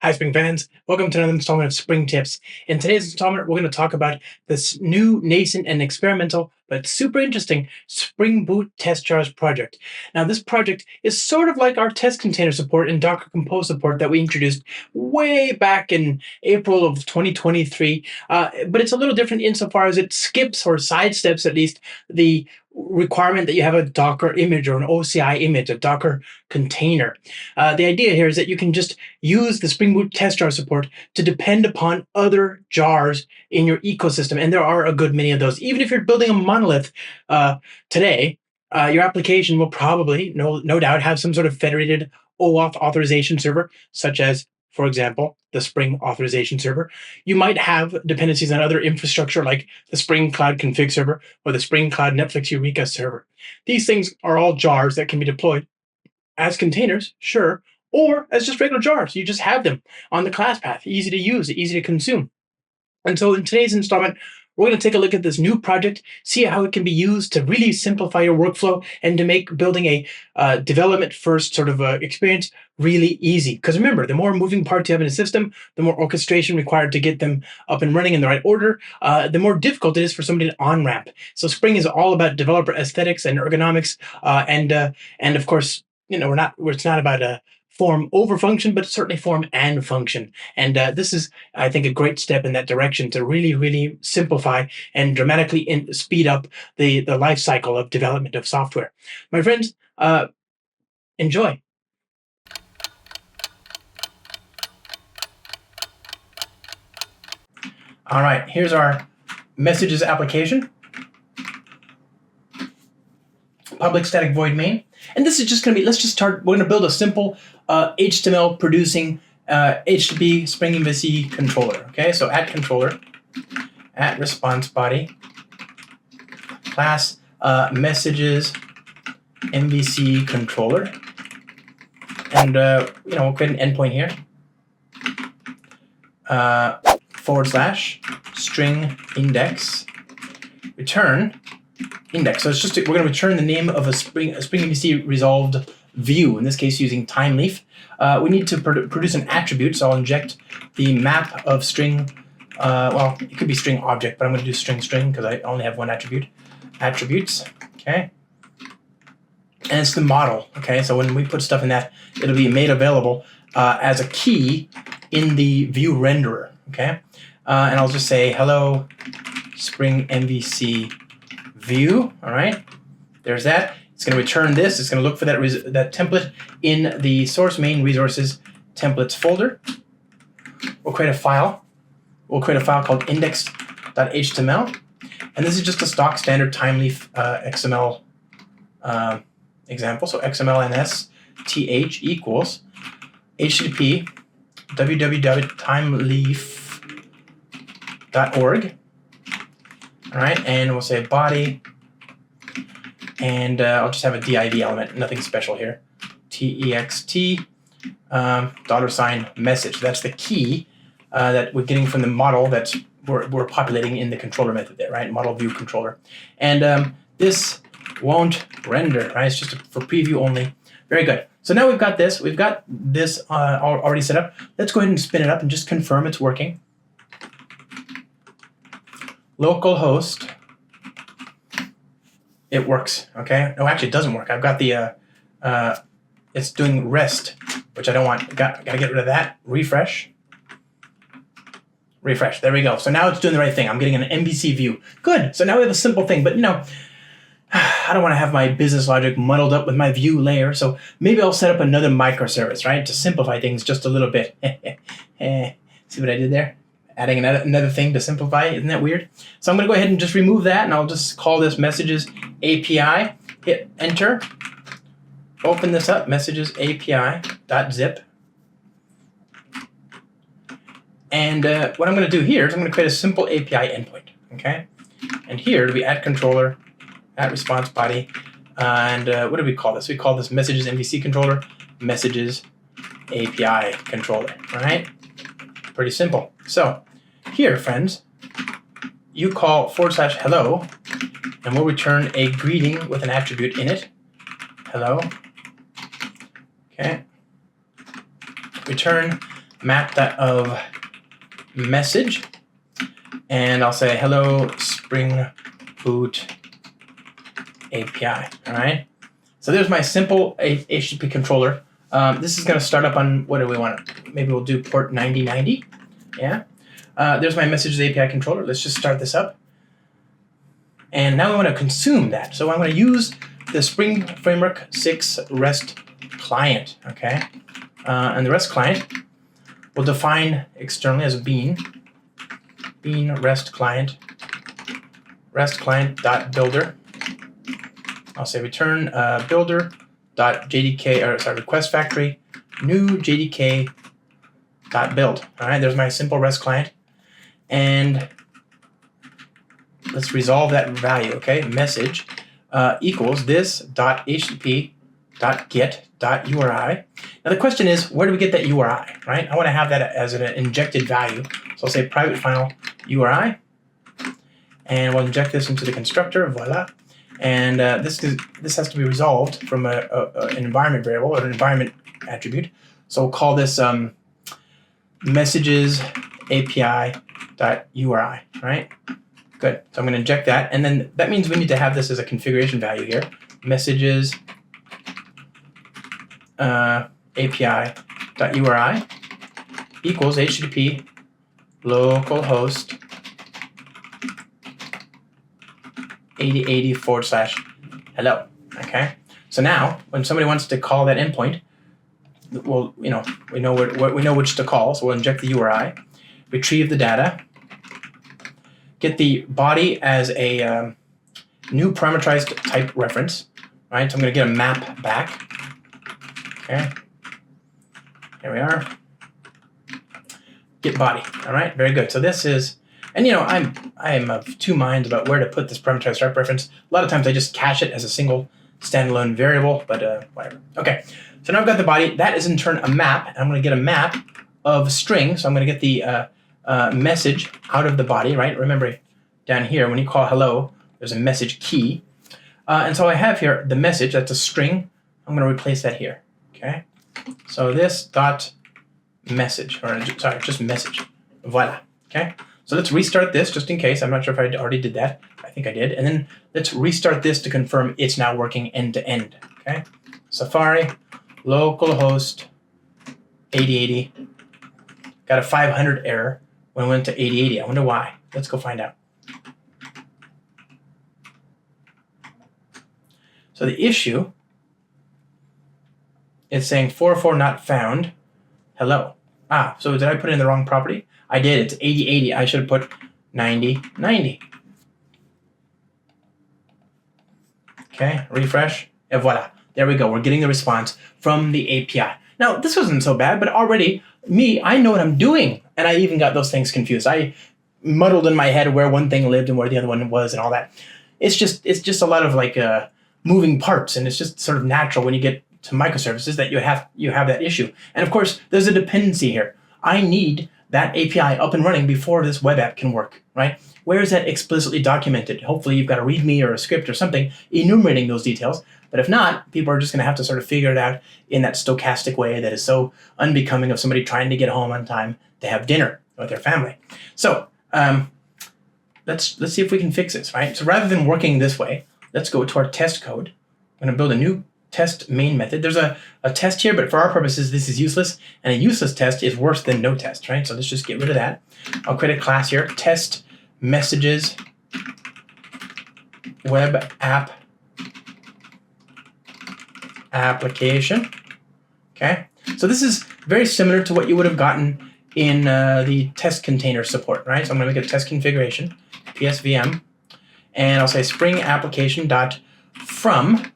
Hi, Spring fans. Welcome to another installment of Spring Tips. In today's installment, we're going to talk about this new, nascent, and experimental, but super interesting Spring Boot Testjars project. Now, this project is sort of like our test container support and Docker Compose support that we introduced way back in April of 2023, but it's a little different insofar as it skips or sidesteps at least the requirement that you have a Docker image or an OCI image, a Docker container. The idea here is that you can just use the Spring Boot test jar support to depend upon other jars in your ecosystem. And there are a good many of those. Even if you're building a monolith today, your application will probably, no doubt, have some sort of federated OAuth authorization server, such as, for example, the Spring Authorization Server. You might have dependencies on other infrastructure like the Spring Cloud Config Server or the Spring Cloud Netflix Eureka Server. These things are all jars that can be deployed as containers, sure, or as just regular jars. You just have them on the class path, easy to use, easy to consume. And so in today's installment, we're going to take a look at this new project, see how it can be used to really simplify your workflow and to make building a development-first sort of experience really easy. Because remember, the more moving parts you have in a system, the more orchestration required to get them up and running in the right order, the more difficult it is for somebody to on-ramp. So Spring is all about developer aesthetics and ergonomics, and of course, it's not about form over function, but certainly form and function. And this is, I think, a great step in that direction to really, really simplify and dramatically speed up the life cycle of development of software. My friends, enjoy. All right, here's our messages application. Public static void main. And this is just going to be, let's just start, we're going to build a simple HTML producing HTTP Spring MVC controller. Okay, so at controller, at response body, class messages MVC controller. And, we'll create an endpoint here. / string index, return index. So it's just, we're going to return the name of a Spring MVC resolved view, in this case using time leaf. We need to produce an attribute, so I'll inject the map of string, well, it could be string object, but I'm going to do string because I only have one attribute. Attributes, okay? And it's the model, okay? So when we put stuff in that, it'll be made available as a key in the view renderer, okay? And I'll just say, hello, Spring MVC view, all right? There's that. It's going to return this. It's going to look for that template in the source main resources templates folder. We'll create a file. We'll create a file called index.html. And this is just a stock standard time leaf XML example. So XML-NS-TH equals HTTP www.timeleaf.org. All right, and we'll say body, and I'll just have a div element, nothing special here. text $message. That's the key that we're getting from the model that we're populating in the controller method there, right? Model view controller. And this won't render, right? It's just for preview only. Very good. So now we've got this. We've got this already set up. Let's go ahead and spin it up and just confirm it's working. Localhost, it works, okay? No, actually it doesn't work. I've got the, it's doing rest, which I don't want. Gotta get rid of that. Refresh. Refresh, there we go. So now it's doing the right thing. I'm getting an MVC view. Good, so now we have a simple thing, but I don't want to have my business logic muddled up with my view layer, so maybe I'll set up another microservice, right? To simplify things just a little bit. See what I did there? Adding another thing to simplify, isn't that weird? So I'm going to go ahead and just remove that, and I'll just call this messages API. Hit enter. Open this up, messages API.zip. And what I'm going to do here is I'm going to create a simple API endpoint, okay? And here it'll be at controller, at response body, and what do we call this? We call this messages MVC controller, messages API controller, right? Pretty simple. So here, friends, you call /hello, and we'll return a greeting with an attribute in it. Hello. Okay. Return map of message, and I'll say hello Spring Boot API. All right. So there's my simple HTTP controller. This is going to start up on, what do we want? Maybe we'll do port 9090. Yeah. There's my messages API controller. Let's just start this up. And now we want to consume that. So I'm going to use the Spring Framework 6 REST client. Okay. And the REST client will define externally as a bean REST client dot-builder. I'll say return builder.jdk, or sorry, request factory new jdk.build. All right, there's my simple REST client. And let's resolve that value, okay? Message equals this.http.get.uri. Now the question is, where do we get that URI, right? I want to have that as an injected value. So I'll say private final URI, and we'll inject this into the constructor, voila. And this has to be resolved from an environment variable or an environment attribute. So we'll call this messages API.uri, right? Good. So I'm going to inject that. And then that means we need to have this as a configuration value here. Messages API.uri equals HTTP localhost 8080/hello. Okay. So now, when somebody wants to call that endpoint, well, we know which to call. So we'll inject the URI, retrieve the data, get the body as a new parameterized type reference. Right. So I'm going to get a map back. Okay. Here we are. Get body. All right. Very good. So this is. And I'm of two minds about where to put this parameterized type reference. A lot of times I just cache it as a single standalone variable, but whatever. Okay, so now I've got the body. That is in turn a map, and I'm going to get a map of string. So I'm going to get the message out of the body, right? Remember down here, when you call hello, there's a message key. And so I have here the message, that's a string. I'm going to replace that here, okay? So this dot message, or sorry, just message, voila, okay? So let's restart this just in case. I'm not sure if I already did that. I think I did. And then let's restart this to confirm it's now working end to end. Okay. Safari, localhost 8080. Got a 500 error when I went to 8080. I wonder why. Let's go find out. So the issue is saying 404 not found. Hello. So did I put in the wrong property? I did. It's 8080. I should have put 9090. Okay, refresh, and voila. There we go. We're getting the response from the API. Now, this wasn't so bad, but already, I know what I'm doing. And I even got those things confused. I muddled in my head where one thing lived and where the other one was and all that. It's just a lot of like moving parts, and it's just sort of natural when you get to microservices that you have that issue. And of course, there's a dependency here. I need that API up and running before this web app can work, right? Where is that explicitly documented? Hopefully you've got a README or a script or something enumerating those details. But if not, people are just going to have to sort of figure it out in that stochastic way that is so unbecoming of somebody trying to get home on time to have dinner with their family. So let's see if we can fix this, right? So rather than working this way, let's go to our test code. I'm going to build a new test main method. There's a test here, but for our purposes, this is useless. And a useless test is worse than no test, right? So let's just get rid of that. I'll create a class here, test messages web app application. Okay. So this is very similar to what you would have gotten in the test container support, right? So I'm going to make a test configuration, psvm, and I'll say spring application dot from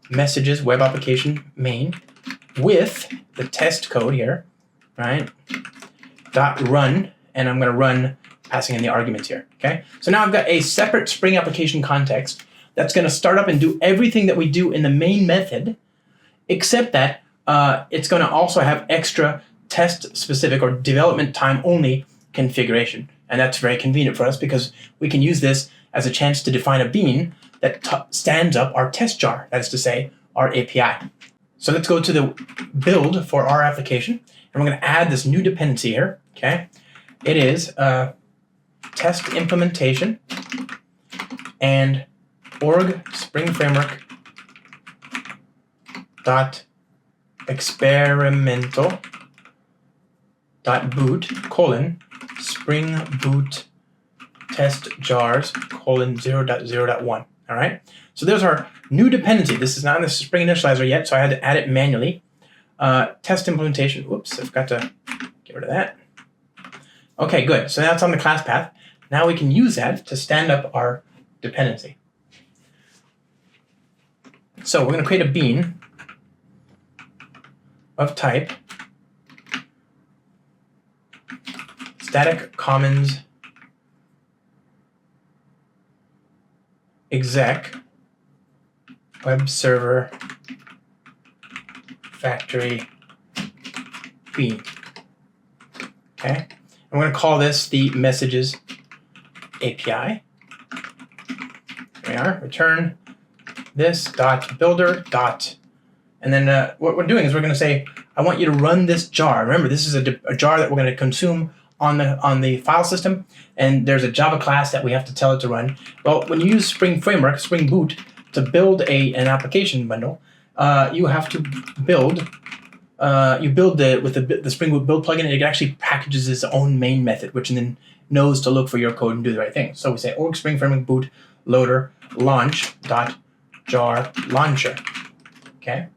messages web application main with the test code here, right? Dot run, and I'm going to run passing in the arguments here. Okay. So now I've got a separate Spring application context that's going to start up and do everything that we do in the main method, except that it's going to also have extra test specific or development time only configuration. And that's very convenient for us because we can use this as a chance to define a bean that stands up our test jar, that is to say, our API. So let's go to the build for our application, and we're going to add this new dependency here. Okay, it is test implementation and org spring framework dot experimental dot boot colon spring boot testjars colon 0.0.1. All right, so there's our new dependency. This is not in the Spring initializer yet, so I had to add it manually. Test implementation. Whoops, I forgot to get rid of that. Okay, good. So that's on the class path. Now we can use that to stand up our dependency. So we're going to create a bean of type static commons exec web server factory bean. Okay, I'm going to call this the messages API. There we are. Return this dot builder dot, and then what we're doing is we're going to say, I want you to run this jar. Remember, this is a jar that we're going to consume on the file system, and there's a Java class that we have to tell it to run. Well, when you use Spring Framework, Spring Boot, to build an application bundle, you have to build. You build with the Spring Boot build plugin, and it actually packages its own main method, which then knows to look for your code and do the right thing. So we say org Spring Framework boot loader launch dot jar launcher. Okay,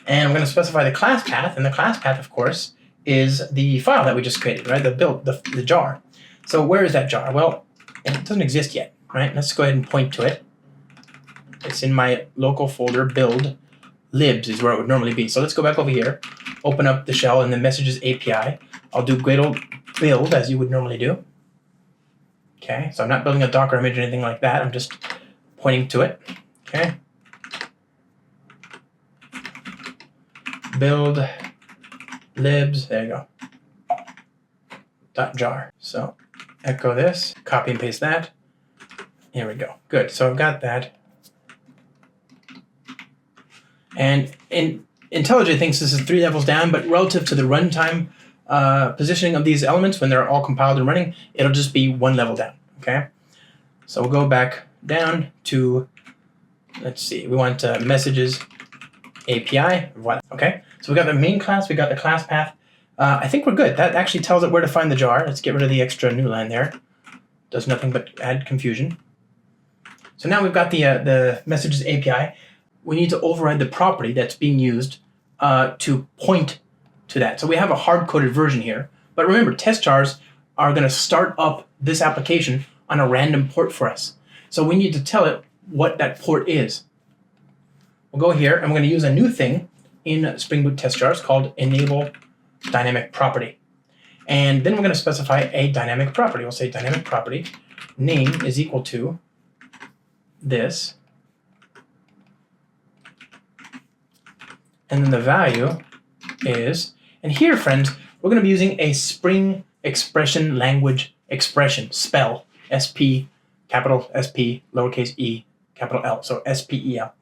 and I'm going to specify the class path, and the class path, of course, is the file that we just created, right? The jar. So where is that jar? Well, it doesn't exist yet, right? Let's go ahead and point to it. It's in my local folder, build libs is where it would normally be. So let's go back over here, open up the shell and the messages API. I'll do gradle build as you would normally do. Okay, so I'm not building a Docker image or anything like that. I'm just pointing to it. Okay. Build libs, there you go, dot jar. So echo this, copy and paste that. Here we go. Good. So I've got that. And IntelliJ thinks this is 3 levels down, but relative to the runtime positioning of these elements, when they're all compiled and running, it'll just be 1 level down. Okay. So we'll go back down to, let's see, we want messages API. Okay. So we got the main class, we got the class path. I think we're good. That actually tells it where to find the jar. Let's get rid of the extra new line there. Does nothing but add confusion. So now we've got the messages API. We need to override the property that's being used to point to that. So we have a hard-coded version here. But remember, test jars are going to start up this application on a random port for us. So we need to tell it what that port is. We'll go here, and we're going to use a new thing in Spring Boot Testjars called enable dynamic property. And then we're going to specify a dynamic property. We'll say dynamic property name is equal to this. And then the value is, and here, friends, we're going to be using a Spring expression language expression, spell, SP, capital SP, lowercase e, capital L, so SPEL.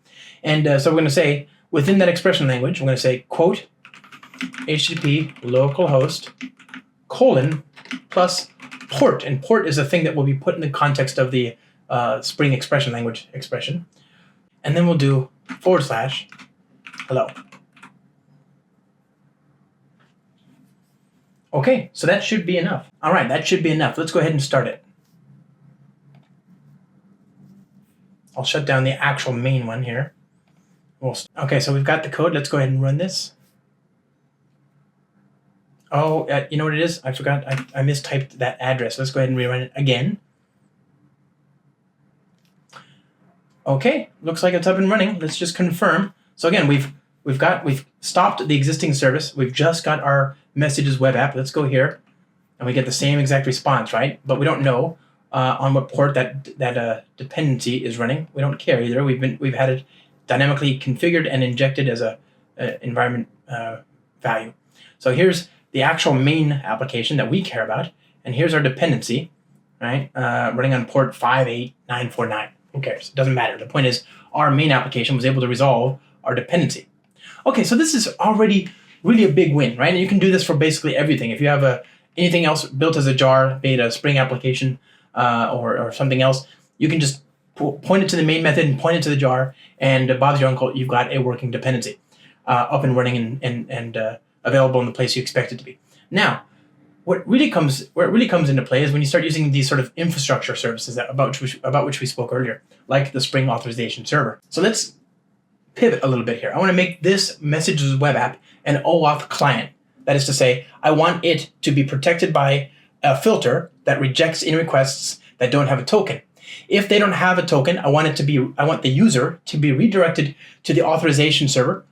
And so we're going to say, within that expression language, we're going to say, quote, HTTP localhost, colon, plus port. And port is a thing that will be put in the context of the Spring expression language expression. And then we'll do / hello. Okay, so that should be enough. All right, that should be enough. Let's go ahead and start it. I'll shut down the actual main one here. Okay, so we've got the code. Let's go ahead and run this. Oh, you know what it is? I forgot. I mistyped that address. Let's go ahead and rerun it again. Okay, looks like it's up and running. Let's just confirm. So again, we've stopped the existing service. We've just got our messages web app. Let's go here, and we get the same exact response, right? But we don't know on what port that dependency is running. We don't care either. We've had it dynamically configured and injected as a environment value. So here's the actual main application that we care about, and here's our dependency, right? Running on port 58949. Who cares? It doesn't matter. The point is, our main application was able to resolve our dependency. Okay, so this is already really a big win, right? And you can do this for basically everything. If you have anything else built as a jar, be it a Spring application or something else, you can just point it to the main method and point it to the jar, and bother your uncle, you've got a working dependency up and running and available in the place you expect it to be. Now, where it really comes into play is when you start using these sort of infrastructure services about which we spoke earlier, like the Spring Authorization Server. So let's pivot a little bit here. I want to make this Messages web app an OAuth client. That is to say, I want it to be protected by a filter that rejects any requests that don't have a token. If they don't have a token, I want the user to be redirected to the authorization server,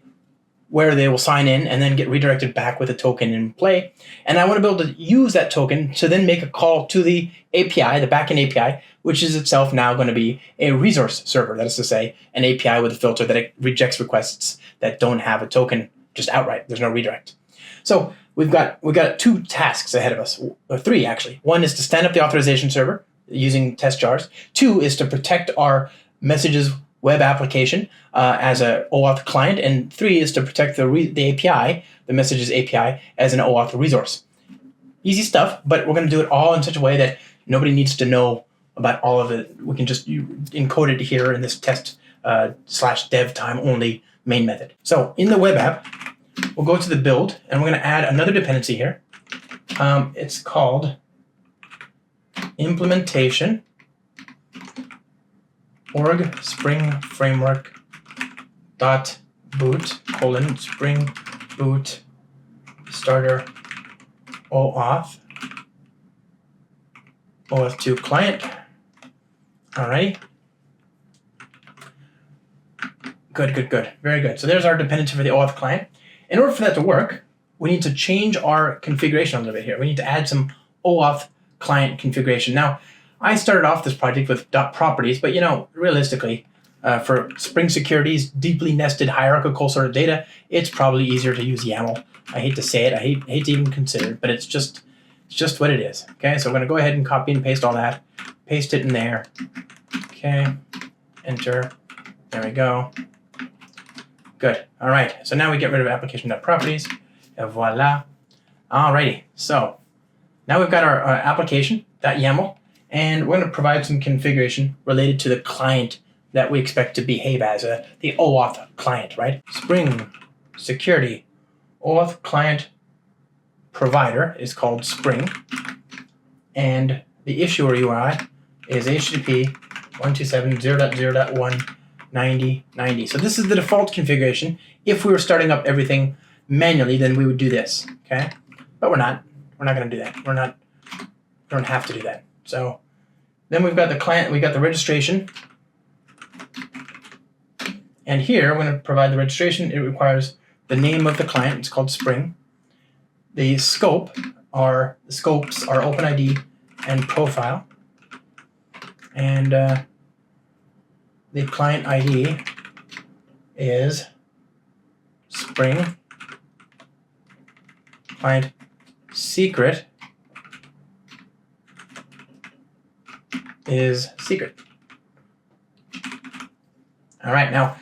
where they will sign in and then get redirected back with a token in play. And I want to be able to use that token to then make a call to the API, the backend API, which is itself now going to be a resource server. That is to say, an API with a filter that it rejects requests that don't have a token just outright. There's no redirect. So we've got 2 tasks ahead of us, or 3 actually. 1 is to stand up the authorization server using Testjars. 2 is to protect our Messages web application as a OAuth client, and 3 is to protect the API, the Messages API, as an OAuth resource. Easy stuff, but we're going to do it all in such a way that nobody needs to know about all of it. We can just encode it here in this test /dev time only main method. So in the web app, we'll go to the build, and we're going to add another dependency here. It's called implementation org spring framework dot boot colon spring boot starter OAuth 2 client. Alrighty. Good. Very good. So there's our dependency for the OAuth client. In order for that to work, we need to change our configuration a little bit here. We need to add some OAuth client configuration. Now, I started off this project with .properties, but realistically, for Spring Security's deeply nested hierarchical sort of data, it's probably easier to use YAML. I hate to say it, I hate to even consider it, but it's just what it is. Okay, so we're going to go ahead and copy and paste all that, paste it in there. Okay, enter. There we go. Good. All right. So now we get rid of application.properties. And voila. Alrighty. So now we've got our application.yaml. And we're going to provide some configuration related to the client that we expect to behave as the OAuth client, right? Spring Security OAuth client provider is called Spring. And the issuer URI is HTTP 127.0.0.190.90. So this is the default configuration. If we were starting up everything manually, then we would do this, okay? But we're not. We're not going to do that. We don't have to do that. So then we've got the client, we've got the registration. And here, we're going to provide the registration. It requires the name of the client. It's called Spring. The scopes are OpenID and profile. And the client ID is Spring. Client secret is secret. All right, now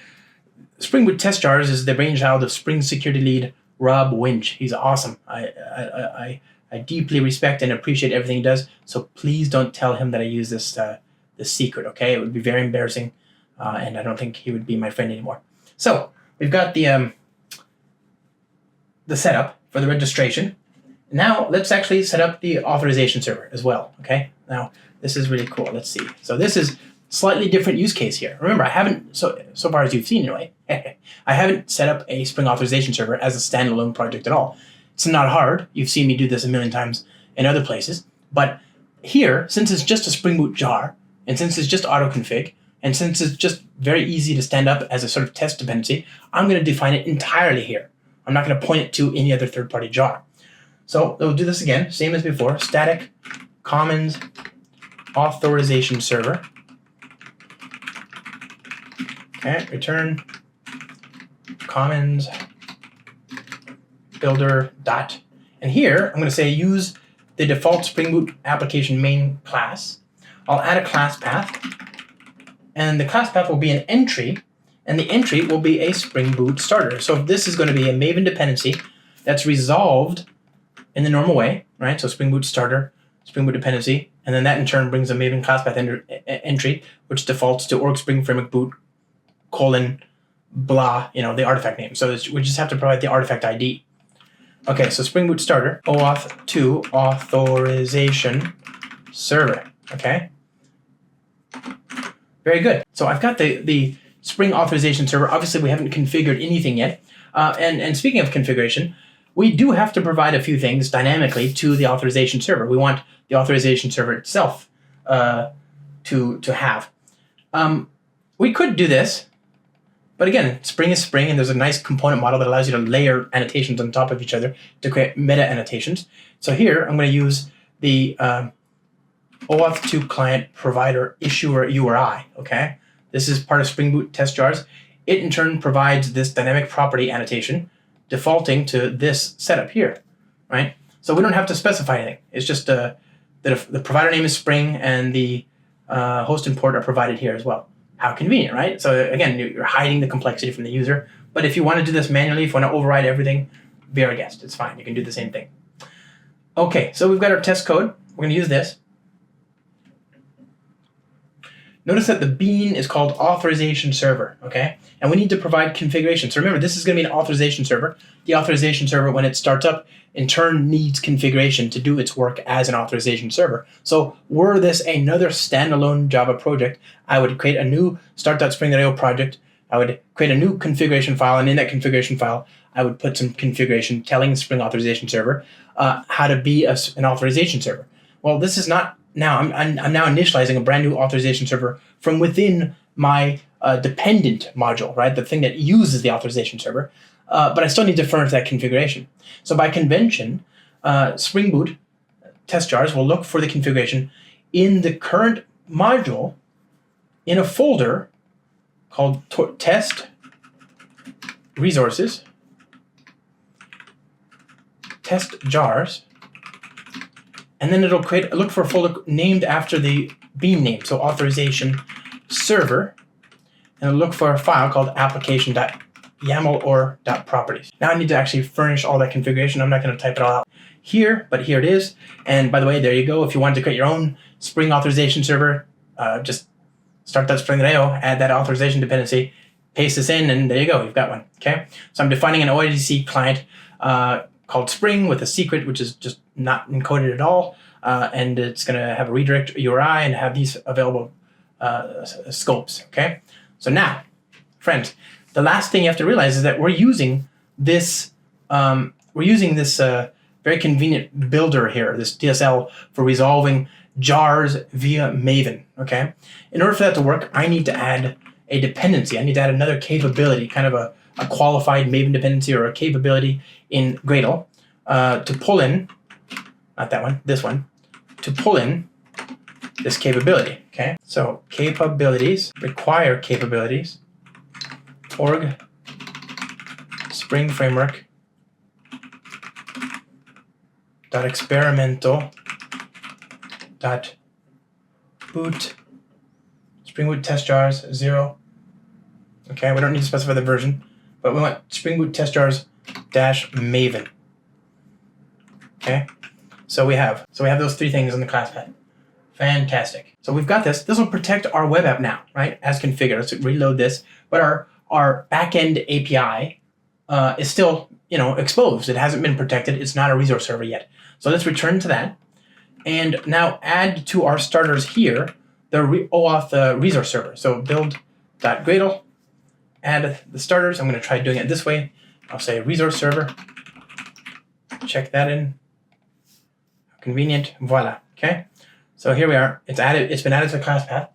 Spring Boot Testjars is the brainchild of Spring security lead Rob Winch. He's awesome. I deeply respect and appreciate everything he does. So please don't tell him that I use this secret. Okay, it would be very embarrassing, and I don't think he would be my friend anymore. So we've got the setup for the registration. Now let's actually set up the authorization server as well. Okay, now this is really cool. Let's see. So this is slightly different use case here. Remember, I haven't, so far as you've seen anyway, I haven't set up a Spring Authorization Server as a standalone project at all. It's not hard. You've seen me do this a million times in other places. But here, since it's just a Spring Boot jar, and since it's just auto-config, and since it's just very easy to stand up as a sort of test dependency, I'm going to define it entirely here. I'm not going to point it to any other third-party jar. So we'll do this again, same as before. Static commons authorization server. Okay, return commons builder dot. And here, I'm going to say use the default Spring Boot application main class. I'll add a class path. And the class path will be an entry And the entry will be a Spring Boot starter. So this is going to be a Maven dependency that's resolved in the normal way, right? So Spring Boot starter, Spring Boot dependency, and then that in turn brings a Maven class path entry, which defaults to org spring framework boot : blah, the artifact name. So we just have to provide the artifact ID. Okay, so Spring Boot starter, OAuth 2 authorization server. Okay, very good. So I've got the Spring Authorization Server. Obviously, we haven't configured anything yet. And speaking of configuration, we do have to provide a few things dynamically to the authorization server. We want the authorization server itself to have. We could do this, but again, Spring is Spring, and there's a nice component model that allows you to layer annotations on top of each other to create meta annotations. So here, I'm going to use the OAuth 2 client provider issuer URI. Okay, this is part of Spring Boot Testjars. It in turn provides this dynamic property annotation, defaulting to this setup here, right? So we don't have to specify anything. It's just that if the provider name is Spring and the host and port are provided here as well. How convenient, right? So again, you're hiding the complexity from the user. But if you want to do this manually, if you want to override everything, be our guest. It's fine. You can do the same thing. Okay, so we've got our test code. We're going to use this. Notice that the bean is called authorization server, okay? And we need to provide configuration. So remember, this is going to be an authorization server. The authorization server, when it starts up, in turn needs configuration to do its work as an authorization server. So were this another standalone Java project, I would create a new start.spring.io project. I would create a new configuration file, and in that configuration file, I would put some configuration telling the Spring Authorization Server how to be an authorization server. Well, this is not now. I'm now initializing a brand new authorization server from within my dependent module, right? The thing that uses the authorization server. But I still need to furnish that configuration. So by convention, Spring Boot Testjars will look for the configuration in the current module in a folder called test resources, test jars, and then it'll look for a folder named after the bean name, so authorization server, and it'll look for a file called application.yaml or .properties. Now I need to actually furnish all that configuration. I'm not going to type it all out here, but here it is. And by the way, there you go. If you wanted to create your own Spring Authorization Server, just start that Spring.io, add that authorization dependency, paste this in, and there you go. You've got one. Okay. So I'm defining an OIDC client called Spring with a secret, which is just not encoded at all. And it's going to have a redirect URI and have these available scopes. Okay. So now, friends, the last thing you have to realize is that we're using this very convenient builder here, this DSL, for resolving jars via Maven. Okay. In order for that to work, I need to add a dependency. I need to add another capability, kind of a qualified Maven dependency or a capability in Gradle to pull in, not that one, this one, to pull in this capability. Okay. So capabilities, require capabilities, org spring framework .experimental .boot Spring Boot Testjars 0. Okay, we don't need to specify the version, but we want Spring Boot Testjars -Maven. Okay, so we have those three things in the class path. Fantastic. So we've got this. This will protect our web app now, right? As configured. Let's reload this. But our backend API is still, exposed. It hasn't been protected. It's not a resource server yet. So let's return to that, and now add to our starters here the OAuth resource server. So build.gradle, add the starters. I'm going to try doing it this way. I'll say resource server. Check that in. Convenient. Voila. Okay. So here we are. It's added. It's been added to the class path.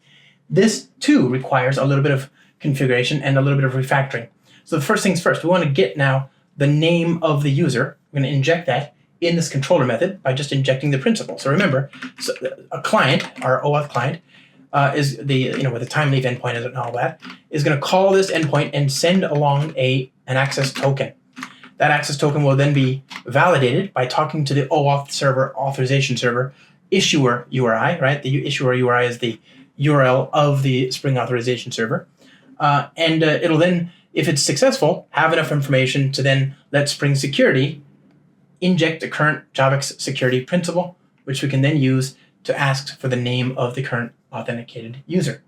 This too requires a little bit of configuration and a little bit of refactoring. So the first things first, we want to get now the name of the user. We're going to inject that in this controller method by just injecting the principal. So remember, a client, our OAuth client, is the with the time leaf endpoint and all that, is going to call this endpoint and send along an access token. That access token will then be validated by talking to the OAuth server, authorization server, issuer URI, right? The issuer URI is the URL of the Spring Authorization Server. and it'll then, if it's successful, have enough information to then let Spring Security inject the current JavaX security principal, which we can then use to ask for the name of the current authenticated user.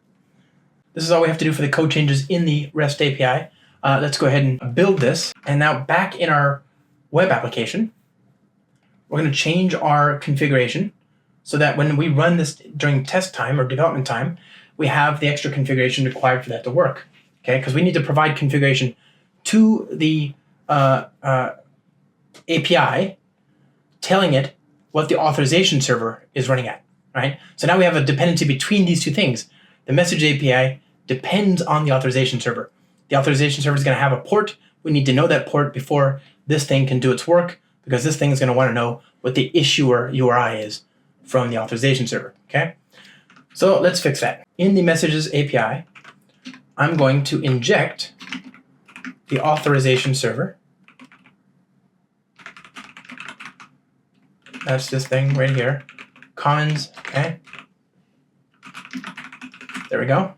This is all we have to do for the code changes in the REST API. Let's go ahead and build this. And now back in our web application, we're going to change our configuration so that when we run this during test time or development time, we have the extra configuration required for that to work. Okay, because we need to provide configuration to the API, telling it what the authorization server is running at, right? So now we have a dependency between these two things. The message API depends on the authorization server. The authorization server is going to have a port. We need to know that port before this thing can do its work, because this thing is going to want to know what the issuer URI is from the authorization server, okay? So let's fix that. In the messages API, I'm going to inject the authorization server. That's this thing right here. Commons, okay? There we go.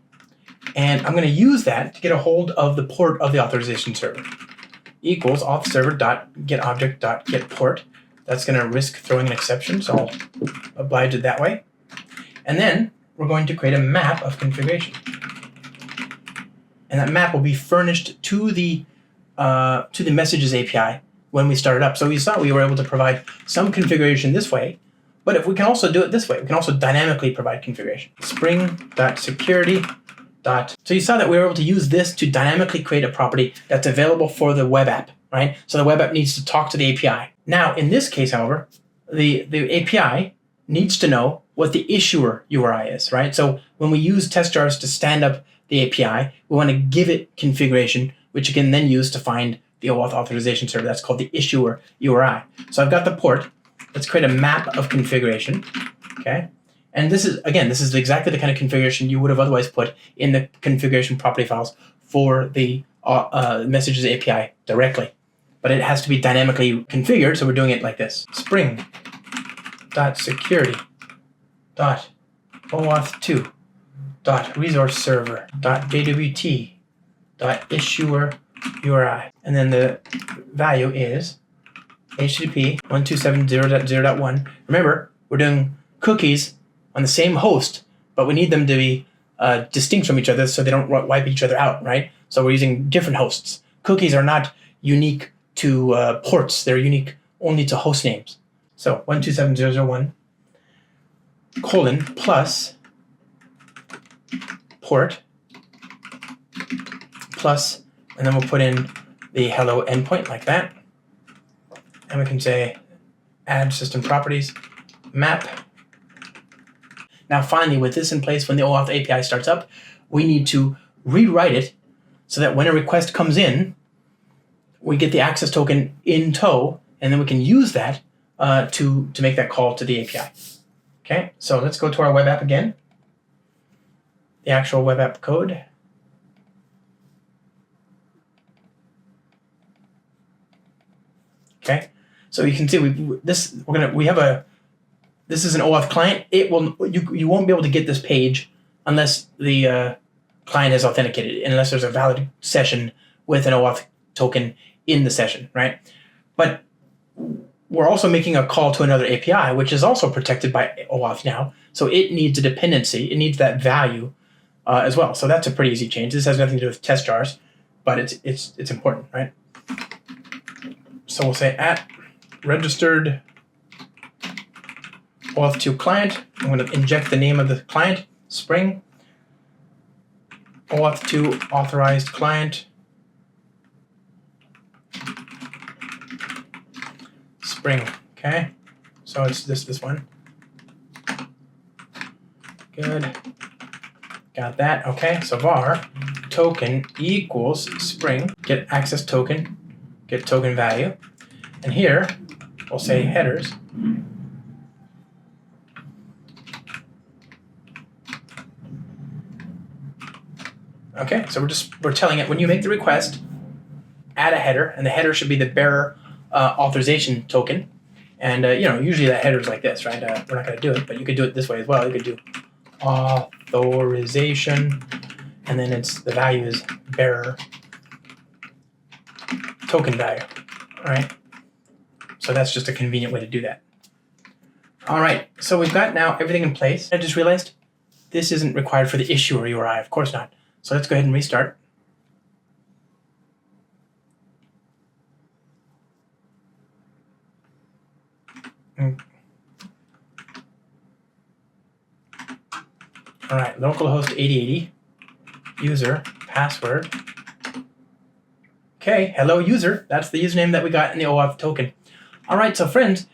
And I'm going to use that to get a hold of the port of the authorization server. Equals auth server.getObject.getPort. That's going to risk throwing an exception, so I'll oblige it that way. And then we're going to create a map of configuration. And that map will be furnished to the messages API when we start it up. So we saw we were able to provide some configuration this way, but if we can also do it this way, we can also dynamically provide configuration. Spring.security. So you saw that we were able to use this to dynamically create a property that's available for the web app, right? So the web app needs to talk to the API. Now, in this case, however, the API needs to know what the issuer URI is, right? So when we use Testjars to stand up the API, we want to give it configuration, which you can then use to find the OAuth authorization server. That's called the issuer URI. So I've got the port. Let's create a map of configuration, okay? And this is exactly the kind of configuration you would have otherwise put in the configuration property files for the messages API directly. But it has to be dynamically configured, so we're doing it like this. Spring.security.OAuth2.resource-server.jwt.issuer-URI. And then the value is HTTP 127.0.0.1. Remember, we're doing cookies on the same host, but we need them to be distinct from each other so they don't wipe each other out, right? So we're using different hosts. Cookies are not unique to ports. They're unique only to host names. So 127.0.0.1 colon plus port plus, and then we'll put in the hello endpoint like that. And we can say add system properties, map. Now finally, with this in place, when the OAuth API starts up, we need to rewrite it so that when a request comes in, we get the access token in tow, and then we can use that to make that call to the API. Okay, so let's go to our web app again. The actual web app code. Okay, so you can see this is an OAuth client. You won't be able to get this page unless the client is authenticated, unless there's a valid session with an OAuth token in the session, right? But we're also making a call to another API, which is also protected by OAuth now. So it needs a dependency. It needs that value as well. So that's a pretty easy change. This has nothing to do with Testjars, but it's important, right? So we'll say at registered OAuth2 client. I'm going to inject the name of the client, Spring. OAuth2 authorized client. Spring, okay? So it's this one. Good. Got that, okay? So var token equals Spring, get access token, get token value. And here, we'll say headers. Okay, so we're telling it when you make the request, add a header, and the header should be the bearer authorization token. And usually that header is like this, right? We're not going to do it, but you could do it this way as well. You could do authorization, and then the value is bearer token value. All right. So that's just a convenient way to do that. All right. So we've got now everything in place. I just realized this isn't required for the issuer URI. Of course not. So let's go ahead and restart. All right, localhost 8080, user, password. Okay, hello user. That's the username that we got in the OAuth token. All right, so friends,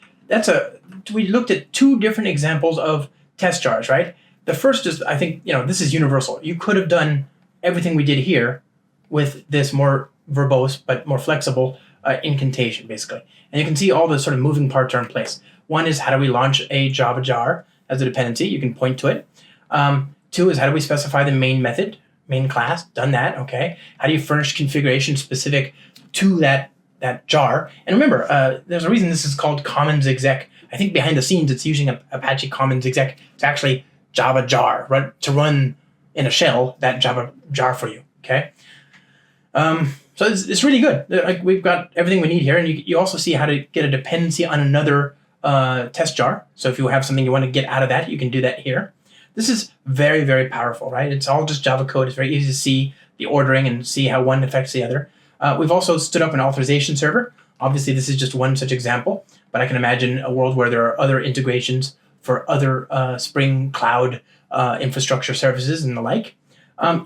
we looked at two different examples of test jars, right? The first is, I think, this is universal. You could have done everything we did here with this more verbose but more flexible incantation, basically. And you can see all the sort of moving parts are in place. One is, how do we launch a Java jar as a dependency? You can point to it. Two is, how do we specify the main method, main class? Done that, okay. How do you furnish configuration specific to that jar? And remember, there's a reason this is called Commons exec. I think behind the scenes it's using Apache Commons exec to actually Java jar, to run in a shell that Java jar for you, okay. So it's really good. Like, we've got everything we need here, and you also see how to get a dependency on another test jar. So if you have something you want to get out of that, you can do that here. This is very, very powerful, right? It's all just Java code. It's very easy to see the ordering and see how one affects the other. We've also stood up an authorization server. Obviously, this is just one such example, but I can imagine a world where there are other integrations for other Spring Cloud infrastructure services and the like.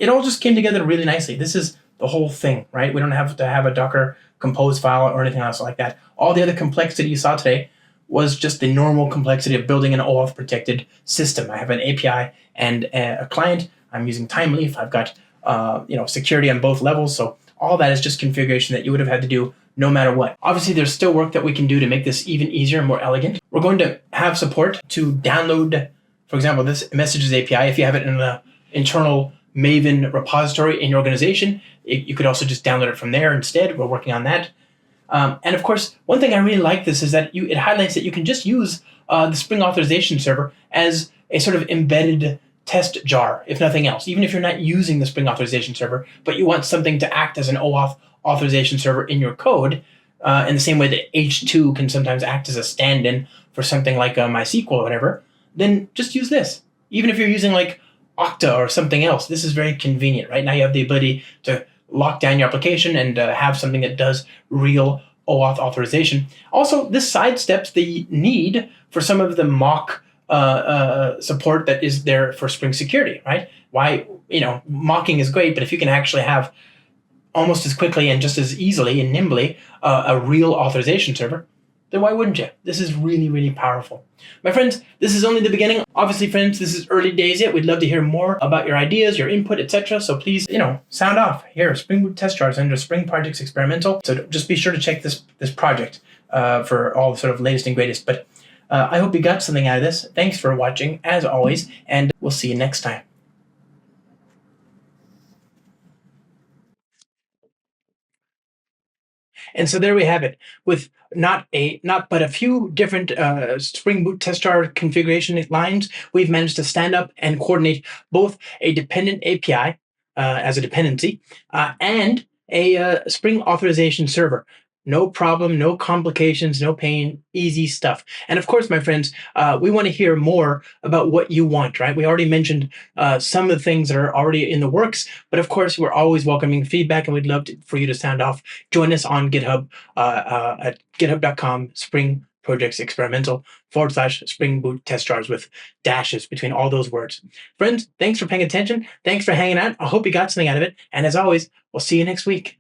It all just came together really nicely. This is the whole thing, right? We don't have to have a Docker compose file or anything else like that. All the other complexity you saw today was just the normal complexity of building an OAuth protected system. I have an API and a client. I'm using Timeleaf. I've got security on both levels. So all that is just configuration that you would have had to do no matter what. Obviously, there's still work that we can do to make this even easier and more elegant. We're going to have support to download, for example, this messages API. If you have it in an internal Maven repository in your organization, you could also just download it from there instead. We're working on that. And of course, one thing I really like this is that it highlights that you can just use the Spring Authorization Server as a sort of embedded test jar, if nothing else. Even if you're not using the Spring Authorization Server, but you want something to act as an OAuth authorization server in your code, in the same way that H2 can sometimes act as a stand-in for something like MySQL or whatever, then just use this. Even if you're using like Okta or something else, this is very convenient, right? Now you have the ability to lock down your application and have something that does real OAuth authorization. Also, this sidesteps the need for some of the mock support that is there for Spring Security, right? Why, mocking is great, but if you can actually have almost as quickly and just as easily and nimbly a real authorization server, then why wouldn't you? This is really, really powerful. My friends, this is only the beginning. Obviously, friends, this is early days yet. We'd love to hear more about your ideas, your input, etc. So please, sound off. Here, Spring Boot Testjars under Spring Projects Experimental. So just be sure to check this project for all the sort of latest and greatest. But I hope you got something out of this. Thanks for watching, as always, and we'll see you next time. And so there we have it, with not but a few different Spring Boot test jar configuration lines. We've managed to stand up and coordinate both a dependent API as a dependency and a Spring Authorization Server. No problem, no complications, no pain, easy stuff. And of course, my friends, we want to hear more about what you want, right? We already mentioned some of the things that are already in the works, but of course, we're always welcoming feedback, and we'd love for you to sound off. Join us on GitHub at github.com Spring Projects Experimental / Spring Boot Test Jars with dashes between all those words. Friends, thanks for paying attention. Thanks for hanging out. I hope you got something out of it. And as always, we'll see you next week.